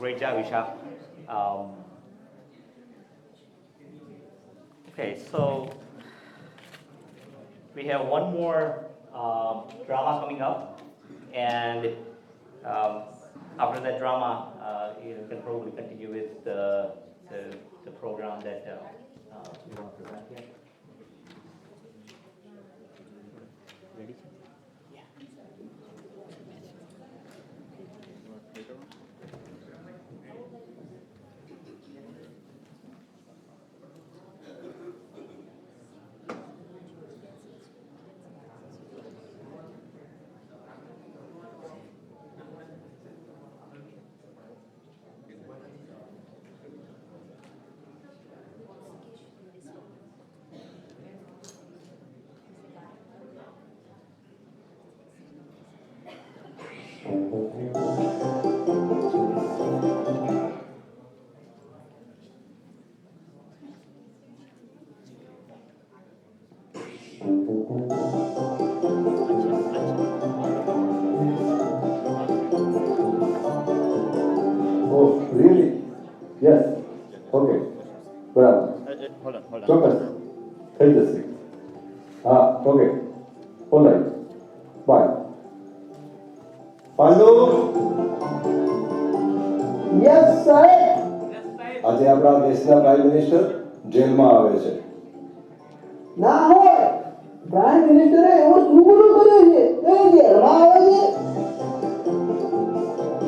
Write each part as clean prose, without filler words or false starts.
Great job, Isha. Um, okay, so we have one more drama coming up, and um, after that drama, you can probably continue with the program that you want to present here. Ready? Oh, really? Yes. Okay. બરાબર. Hold on. ચોક્કસ થઈ જશે. હા, okay. Alright. Bye. Pandu. Yes સાહેબ. આજે આપણા દેશના prime minister જેલમાં આવે છે. ના હોય, પ્રાઇમ મિનિસ્ટરે એવો શું ગુનો કર્યો છે કે જેલમાં આવે છે?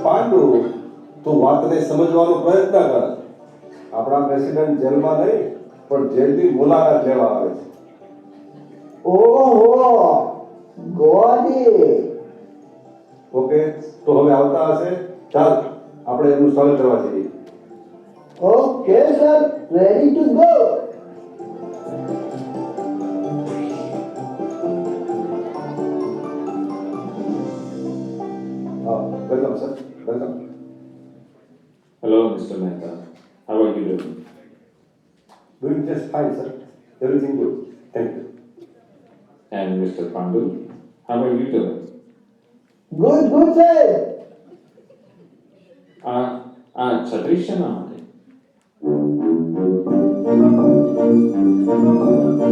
પાંડુ, તું વાતને સમજવાનો પ્રયત્ન કર. આપણા પ્રેસિડેન્ટ જેલમાં નહીં પણ જેલની મુલાકાત લેવા આવે છે. ઓહો, ગોટ ઇટ. ઓકે, તો હવે આવતા હશે. ચાલ આપણે એમનું સ્વાગત કરવા જઈએ. Okay sir, ready to go. હા, welcome sir, welcome. Hello, Mr. Mehta. How are you doing? Doing just fine, sir. Everything good. Thank you. And Mr. Pandu, how are you doing? Good good sir. छत्रीस છે ના માટે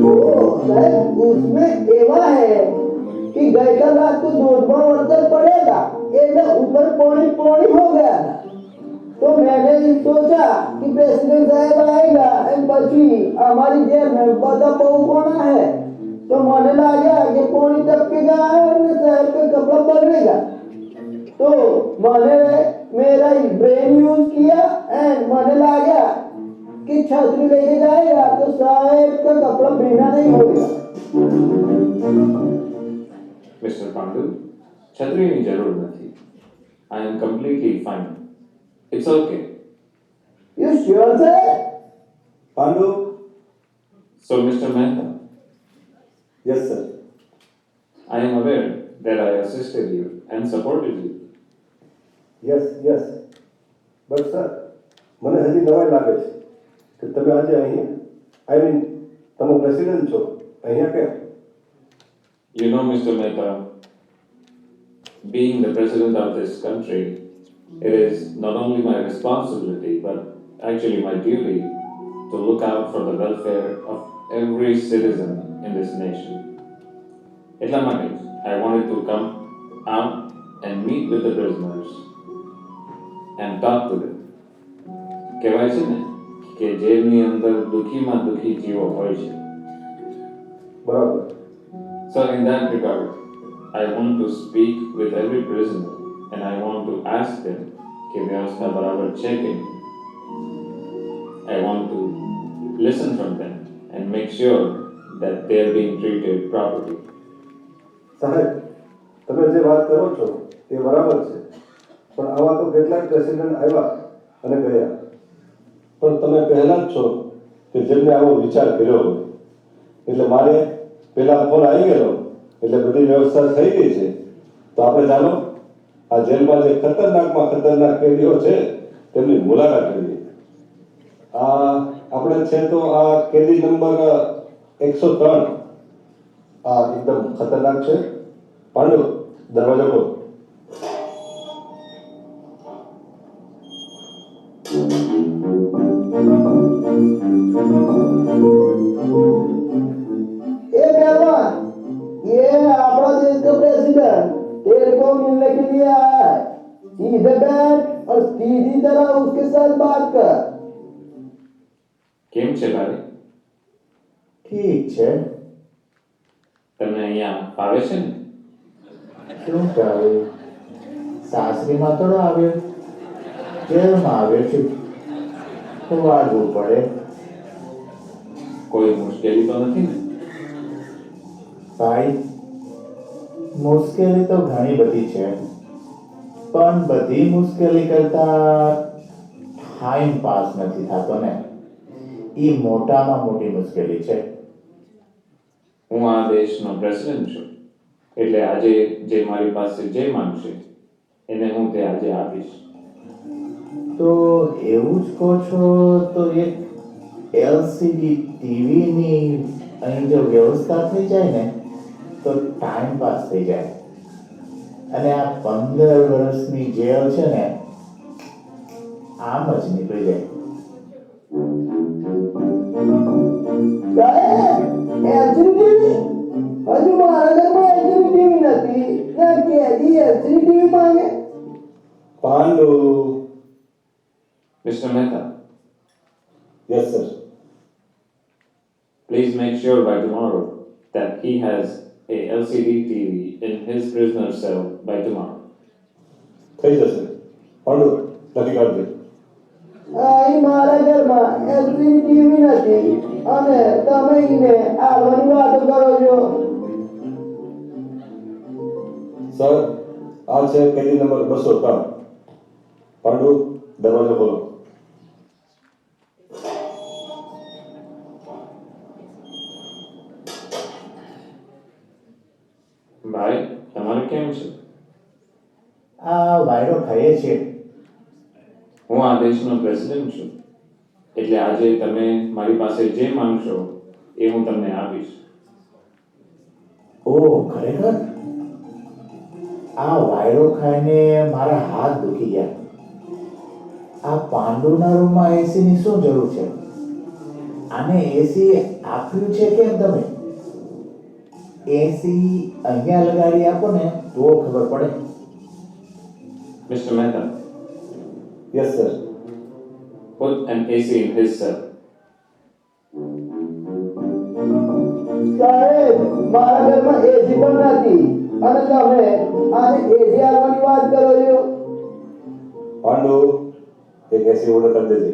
ओ sir, उसमें एवा है कि गई कल रात को दूध में वर्तर पड़ेगा, ये ऊपर पानी पानी हो गया था। तो मैंने सोचा कि प्रेसिडेंट साहब आएगा एंड પછી हमारी जेल में बड़ा पहुंचना है, तो मैंने लगा कि पानी टपकेगा और साहब का कपड़ा पकड़ेगा। तो मैंने मेरा ब्रेन यूज किया एंड मैंने लगा कि छतरी लेके जाएगा तो साहब का कपड़ा भीना नहीं होगा। મિસ્ટર પાંડુ છત્રીની જરૂર નથી. I am completely fine. It's okay. You sure sir? Pandu? So Mr. Mehta, Yes, sir. I am aware that I assisted you and supported you. Yes, yes. But sir, મને હજી નવાઈ લાગે છે કે તમે આજે અહીંયા તમે પ્રેસિડેન્ટ છો અહીંયા કેમ? You know, Mr. Mehta, being the president of this country, it is not only my responsibility but actually my duty to look out for the welfare of every citizen in this nation. એટલા માટે I wanted to come out and meet with the prisoners and talk to them. કહેવાય છે ને કે જેલની અંદર દુઃખીમાં દુઃખી જીવો હોય છે. બરાબર. So in that regard, I want to speak with every prisoner and I want to ask them कि व्यवस्था बराबर છે કે નહીં. I want to listen from them and make sure that they are being treated properly. સાહેબ, તમે જે વાત કરો છો એ બરાબર છે, પણ આવા તો કેટલાક પ્રેસિડેન્ટ આવ્યા અને ગયા, પણ તમે પહેલા જ છો કે જેમને આવો વિચાર કર્યો હોય. એટલે મારે પહેલા ફોન આવી ગયો એટલે બધી વ્યવસ્થા થઈ ગઈ છે. તો આપણે ચાલો આ જેલમાં જે ખતરનાકમાં ખતરનાક કેદીઓ છે તેમની મુલાકાત કરીએ. આપણે છે તો આ કેદી નંબર 103 एकदम खतरनाक છે. પાંડુ, દરવાજો ખોલ. मिलने के लिए आया है। सीधे बैठ और सीधी तरह उसके साथ बात कर। કેમ છે ભાઈ? ઠીક છે. તમને અહીંયા ફાવે છે ને? શું કરું? સાસરીમાં થોડો આવ્યો, જેલમાં આવ્યો છું. વાળવું પડે. કોઈ મુશ્કેલી તો નથી ને? ભાઈ, મુશ્કેલી તો ઘણી બધી છે, પણ બધી મુશ્કેલી કરતા ટાઈમ પાસ નથી થતો ને, એ મોટામાં મોટી મુશ્કેલી છે. હું આ દેશનો પ્રેસિડેન્ટ છું, એટલે આજે જે મારી પાસે જે માંગશે એને હું તે આજે આપીશ. તો એવું જ કહો છો તો એક એલસીડી ટીવીની અહીં જો વ્યવસ્થા થઈ જાય ને તો ટાઈમ પાસ થઈ જાય, અને આ 15 વર્ષની જેલ છે ને આમ જ નીકળી જાય. સાહેબ, એલસીડી ટીવી? હજુ મારા ઘરમાં એલસીડી ટીવી નથી ને કેદી એલસીડી ટીવી માંગે? પાંડુ. Mr. Mehta, yes sir. please make sure by tomorrow that he has a LCD TV in his prisoner cell by tomorrow. થઈ જશે. પાંડુ લખી કાઢજે. અહીં મારા ઘરમાં એલસીડી ટીવી નથી અને તમે એને આવવાની વાતો કરો છો. સર, આ છે કેદી નંબર 203. પાંડુ દરવાજો ખોલો. ભાઈ, તમારે કેમ છે? આ વાયરો ખાઈએ છીએ. હું આ દેશનો પ્રેસિડેન્ટ છું, એટલે આજે તમે મારી પાસે જે માંગશો એ હું તમને આપીશ. ઓ ખરેખર? આ વાયરો ખાઈને મારા હાથ દુખી ગયા. આ પાંડુના રૂમમાં એસીની શું જરૂર છે? આને એસી આપ્યું છે કેમ તમે? એસી અહીંયા લગાડી આપો ને તો ખબર પડે. Mr. Mehta, yes sir. put an AC in his cell. સાહેબ, મારા ઘરમાં એસી પણ નથી અને તમે આને એસી આવવાની વાત કરો છો. પાંડુ એક એસી ઓર્ડર કરી દેજે.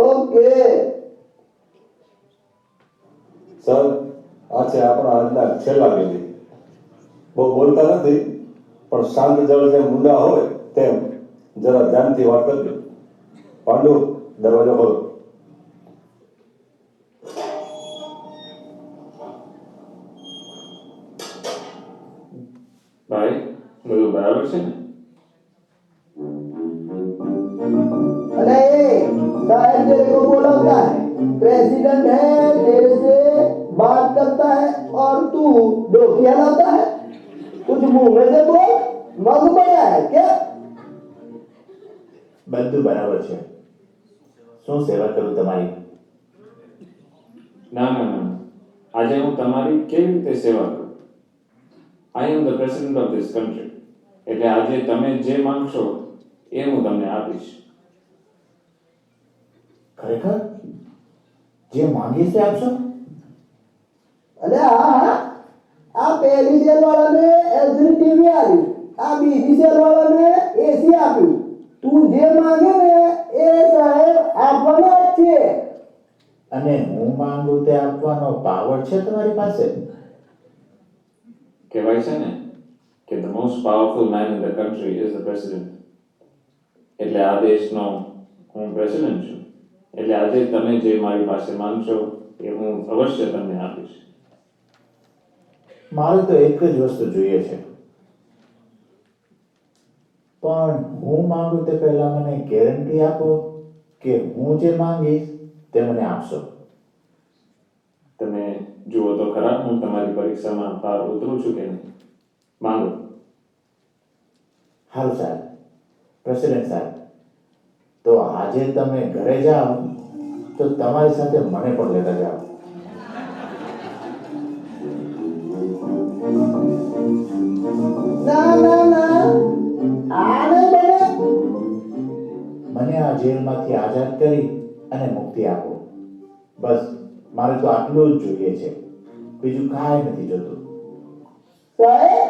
ઓકે. સર, આ છે આપણા આજના છેલ્લા કેદી. બહુ બોલતા નથી, પણ શાંત જળ જેમ ઊંડા હોય તેમ જરા ધ્યાનથી વાત કરજો. પાંડુ દરવાજો ખોલો. ભાઈ, બધું બરાબર છે ને? अरे साहब तेरे को बोलता है, प्रेसिडेंट है, तेरे से बात करता है और तू डोकिया लाता है. कुछ मुंह में से बोल. मग बड़ा है क्या? બધું બરાબર છે. શું સેવા કરું તમારી? ના ના ના, આજે હું તમારી કેવી રીતે સેવા કરું? I am the president of this country, એટલે આજે તમે જે માંગશો એ હું તમને આપીશ. ખરેખર? જે માંગીએ તે આપશો? अरे हाँ, आ पहली सेल वाला ने एलसीडी टीवी आली, आ बीजी सेल वाला ने एसी आप्યું. तू जे मांगे ने ए साहेब आपवाना જ છે. અને હું માંગુ તે આપવાનો પાવર છે તમારી પાસે? કહેવાય છે ને કે the most powerful man in the country is the president. એટલે આ દેશનો હું પ્રેસિડેન્ટ છું, એટલે આજે તમે જે મારી પાસે માંગશો એ હું અવશ્ય તમને આપીશ. મારે તો એક જ વસ્તુ જોઈએ છે, પણ હું માંગુ તે પહેલા મને ગેરંટી આપો કે હું જે માંગીશ તે મને આપશો. તમે જુઓ તો ખરા હું તમારી પરીક્ષામાં પાર ઉતરું છું કે નહીં. માંગો. હારું સાહેબ, પ્રેસિડેન્ટ સાહેબ, તો આજે તમે ઘરે જાઓ તો તમારી સાથે મને પણ લેતા જાઓ. ના ના આ જેલમાંથી આઝાદ કરી અને મુક્તિ આપો. બસ મારે તો આટલું જ જોઈએ છે, બીજું કાંઈ નથી જોતું. સાહેબ,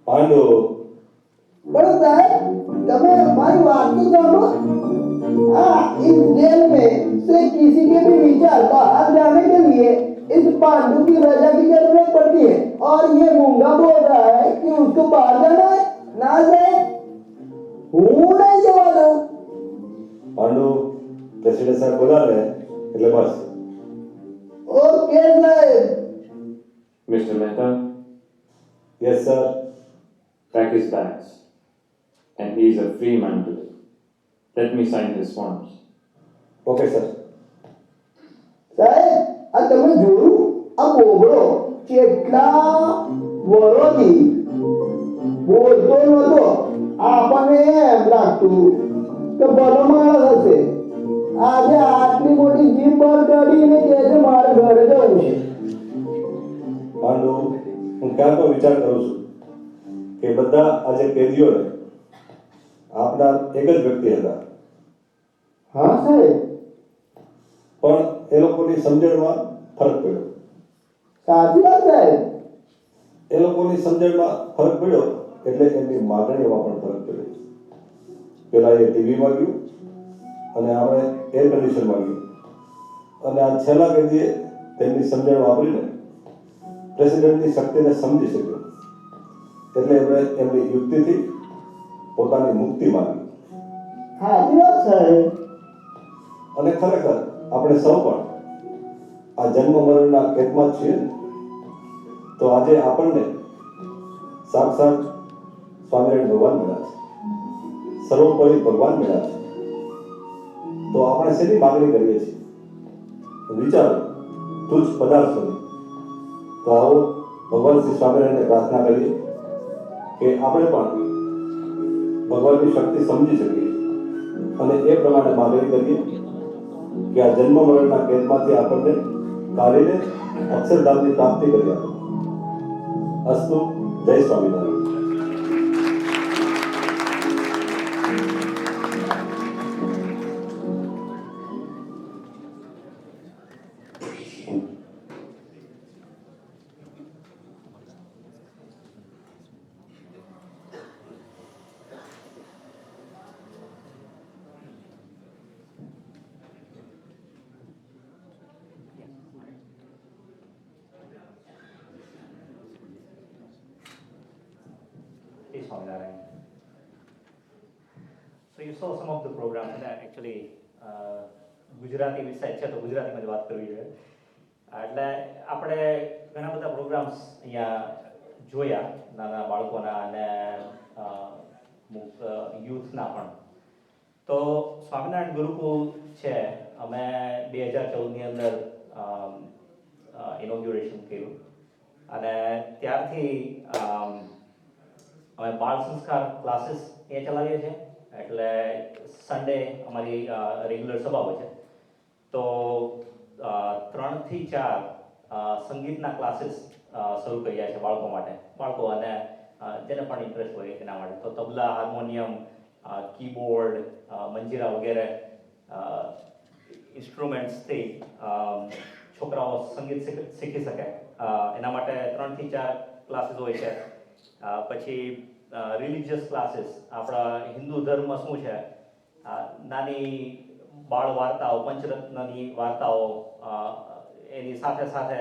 પાંડુ, पर साहब तमें हमारी बात तो सुनो। इस जेल में से किसी के भी विचार बाहर जाने के लिए इस पांडु की रजा की जरूरत पड़ती है और ये मूंगा बोल रहा है कि उसको बाहर जाना है। ना साहब, हूँ नहीं जवा दो। પાંડુ, પ્રેસિડેન્ટ સાહેબ બોલાવે એટલે બસ. ओके साहब। Mr. Mehta, yes sir. pack his bags. And he is a free man today. Let me sign his forms. Okay sir. સાહેબ, આ તમે જોયું આ બોબડો કેટલા વરોથી બોલતો નતો. આપણને એમ લાગતું કે ભલો માણસ હશે. આજે આટલી મોટી જીભ બહાર કાઢીને કહે છે મારે ઘરે જવું છે. પાંડુ, હું ક્યાં તો વિચાર કરું છું કે બધા આજે કેદીઓને આપના એક જ વ્યક્તિ હતા, હા સાહેબ, પણ એ લોકોની સમજણમાં ફરક પડ્યો. સાચી વાત સાહેબ. એ લોકોની સમજણમાં ફરક પડ્યો એટલે એમની માગણીઓમાં પણ ફરક પડ્યો. પેલા એ ટીવી માંગ્યું અને આપણે એર કન્ડિશન માંગ્યું, અને આ છેલ્લા કેદીએ તેમની સમજણ વાપરીને પ્રેસિડેન્ટની શક્તિને સમજી શક્યો એટલે એમણે એમની યુક્તિથી પોતાની મુક્તિ માંગી. સાચી વાત સાહેબ. અને ખરેખર આપણે સૌ પણ આ જન્મ મરણના કેદમાં જ છીએ ને, તો આજે આપણને સાક્ષાત સ્વામિનારાયણ ભગવાન મળ્યા છે, સર્વોપરી ભગવાન મળ્યા છે, તો આપણે શેની માગણી કરીએ છીએ? વિચારો, તુજ પદાર્થોની. તો આવો ભગવાન શ્રી સ્વામિનારાયણને પ્રાર્થના કરીએ કે આપણે પણ ભગવાનની શક્તિ સમજી શકીએ અને એ પ્રમાણે માગણી કરીએ કે આ જન્મ મરણના કેદમાંથી આપણને કાઢીને અક્ષરધામની પ્રાપ્તિ કરી આપો. અસ્તુ. જય Swaminarayan. Hey, Swaminarayan. So you saw some of the programs and actually Gujarati વિષય છે તો ગુજરાતીમાં જ વાત કરવી જોઈએ. એટલે આપણે ઘણા બધા પ્રોગ્રામ્સ અહીંયા જોયા, નાના બાળકોના અને યુથના પણ. તો સ્વામિનારાયણ ગુરુકુળ છે, અમે 2014ની અંદર ઇનોગ્યુરેશન કર્યું અને ત્યારથી અમે બાળ સંસ્કાર ક્લાસીસ એ ચલાવીએ છીએ. એટલે સન્ડે અમારી રેગ્યુલર સભા હોય છે, તો 3 થી 4 સંગીતના ક્લાસીસ શરૂ કર્યા છે બાળકો માટે, બાળકો અને જેને પણ ઇન્ટરેસ્ટ હોય એના માટે. તો તબલા, હાર્મોનિયમ, કીબોર્ડ, મંજીરા વગેરે ઇન્સ્ટ્રુમેન્ટ્સથી છોકરાઓ સંગીત શીખી શકે એના માટે 3 થી 4 ક્લાસીસ હોય છે. પછી રિલિજિયસ ક્લાસીસ, આપણા હિન્દુ ધર્મ શું છે, નાની બાળ વાર્તાઓ, પંચરત્નની વાર્તાઓ, એની સાથે સાથે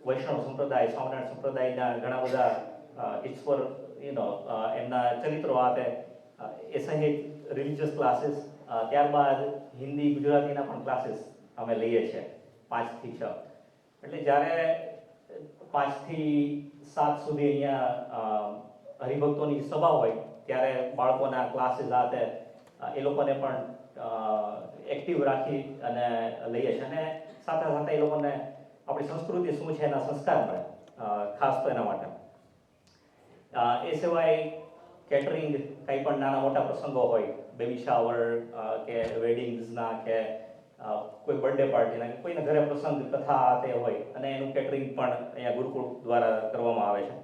વૈષ્ણવ સંપ્રદાય, સ્વામિનારાયણ સંપ્રદાયના ઘણા બધા ઈશ્વર એમના ચરિત્રો આપે એ સહિત રિલિજિયસ ક્લાસીસ. ત્યારબાદ હિન્દી, ગુજરાતીના પણ ક્લાસીસ અમે લઈએ છીએ 5 થી 6. એટલે જ્યારે 5 થી 7 સુધી અહીંયા હરિભક્તોની સભા હોય ત્યારે બાળકોના ક્લાસીસ આતે એ લોકોને પણ એક્ટિવ રાખી અને લઈએ છીએ, અને સાથે સાથે એ લોકોને આપણી સંસ્કૃતિ શું છે એના સંસ્કાર મળે, ખાસ તો એના માટે. એ સિવાય કેટરિંગ, કંઈ પણ નાના મોટા પ્રસંગો હોય, બેબી શાવર કે વેડિંગ્સના કે કોઈ બર્થડે પાર્ટીના કે કોઈના ઘરે પ્રસંગ કથા તે હોય, અને એનું કેટરિંગ પણ અહીંયા ગુરુકુળ દ્વારા કરવામાં આવે છે.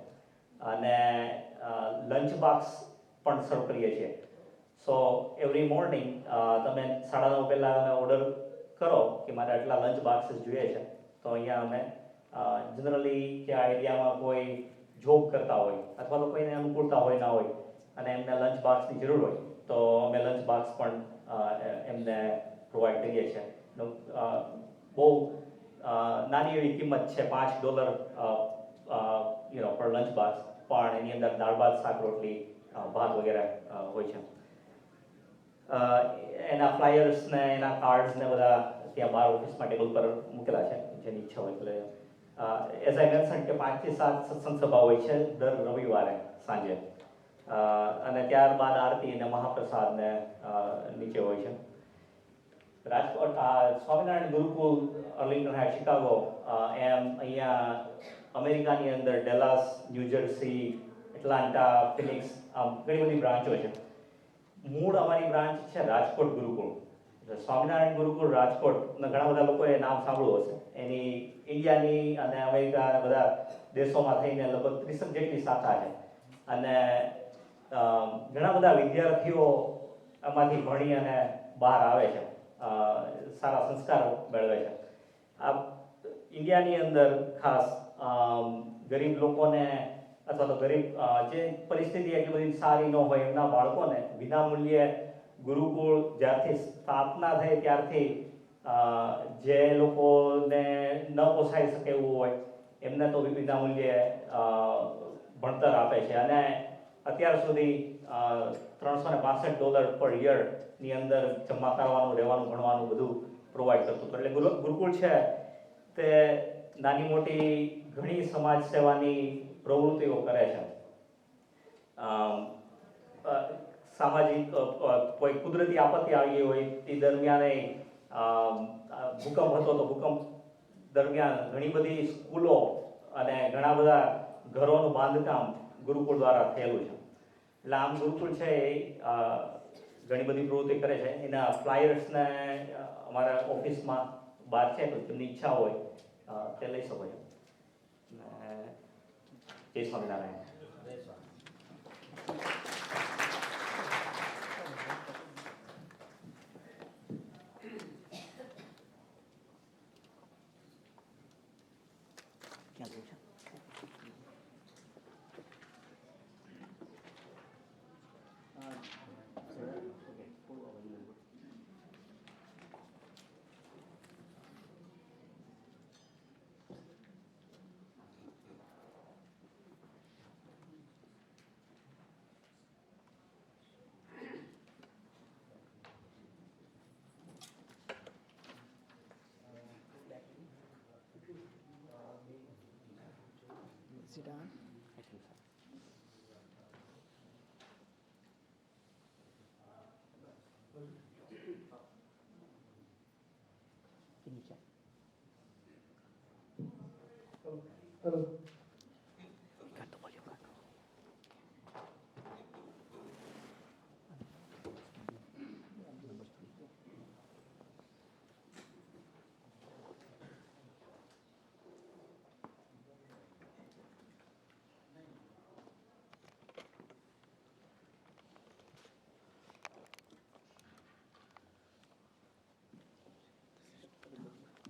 અને લંચ બોક્સ પણ સર્વ કરીએ છીએ. સો એવરી મોર્નિંગ તમે 9:30 પહેલાં તમે ઓર્ડર કરો કે મારે આટલા લંચ બોક્સીસ જોઈએ છે, તો અહીંયા અમે જનરલી કે આ એરિયામાં કોઈ જોબ કરતા હોય અથવા તો કોઈને અનુકૂળતા હોય ના હોય અને એમને લંચ બોક્સની જરૂર હોય તો અમે લંચ બોક્સ પણ એમને પ્રોવાઈડ કરીએ છીએ. બહુ નાની એવી કિંમત છે, $5 પર લંચ બોક્સ, પણ એની અંદર દાળ ભાત શાક રોટલી ભાત વગેરે હોય છે. એના ફ્લાયર્સ ને એના કાર્ડ્સ ને બધા ત્યાં બહાર ઓફિસમાં ટેબલ પર મૂકેલા છે, જેની ઈચ્છા હોય એટલે એઝ આઈ મેન્શન કે 5 થી 7 સત્સંગ સભા હોય છે દર રવિવારે સાંજે, અને ત્યારબાદ આરતી અને મહાપ્રસાદ ને નીચે હોય છે. રાજકોટ સ્વામિનારાયણ ગુરુકુળ અર્લિંગ્ટન હાઇટ્સ શિકાગો એમ અહીંયા અમેરિકાની અંદર ડેલાસ, ન્યૂજર્સી, એટલાન્ટા, ફિનિક્સ ઘણી બધી બ્રાન્ચો છે. મૂળ અમારી બ્રાન્ચ છે રાજકોટ ગુરુકુળ. સ્વામિનારાયણ ગુરુકુળ રાજકોટ ઘણા બધા લોકોએ નામ સાંભળ્યું હશે. એની ઇન્ડિયાની અને અમેરિકા અને બધા દેશોમાં થઈને લગભગ 30 જેટલી શાખા છે, અને ઘણા બધા વિદ્યાર્થીઓ આમાંથી ભણી અને બહાર આવે છે, સારા સંસ્કારો મેળવે છે. આ ઇન્ડિયાની અંદર ખાસ ગરીબ લોકોને અથવા તો ગરીબ જે પરિસ્થિતિ એટલી બધી સારી ન હોય એમના બાળકોને વિનામૂલ્યે ગુરુકુળ જ્યારથી સ્થાપના થઈ ત્યારથી જે લોકોને ન પોસાઈ શકે એવું હોય એમને તો વિનામૂલ્યે ભણતર આપે છે, અને અત્યાર સુધી $365 પર યરની અંદર જમા કરવાનું, રહેવાનું, ભણવાનું બધું પ્રોવાઈડ કરતું હતું. એટલે ગુરુકુળ છે તે નાની મોટી ઘણી સમાજ સેવાની પ્રવૃત્તિઓ કરે છે. સામાજિક કોઈ કુદરતી આપત્તિ આવી હોય તે દરમિયાન ભૂકંપ હતો તો ભૂકંપ દરમિયાન ઘણી બધી સ્કૂલો અને ઘણા બધા ઘરોનું બાંધકામ ગુરુકુળ દ્વારા થયેલું છે. એટલે આમ ગુરુકુળ છે એ ઘણી બધી પ્રવૃત્તિ કરે છે. એના ફ્લાયર્સને અમારા ઓફિસમાં બહાર છે, તો જેમની ઈચ્છા હોય તે લઈ શકો છો. જય સ્વામિનારાયણ. ક્યાં જવું છે? Is it on? I think so. Can you check? Hello.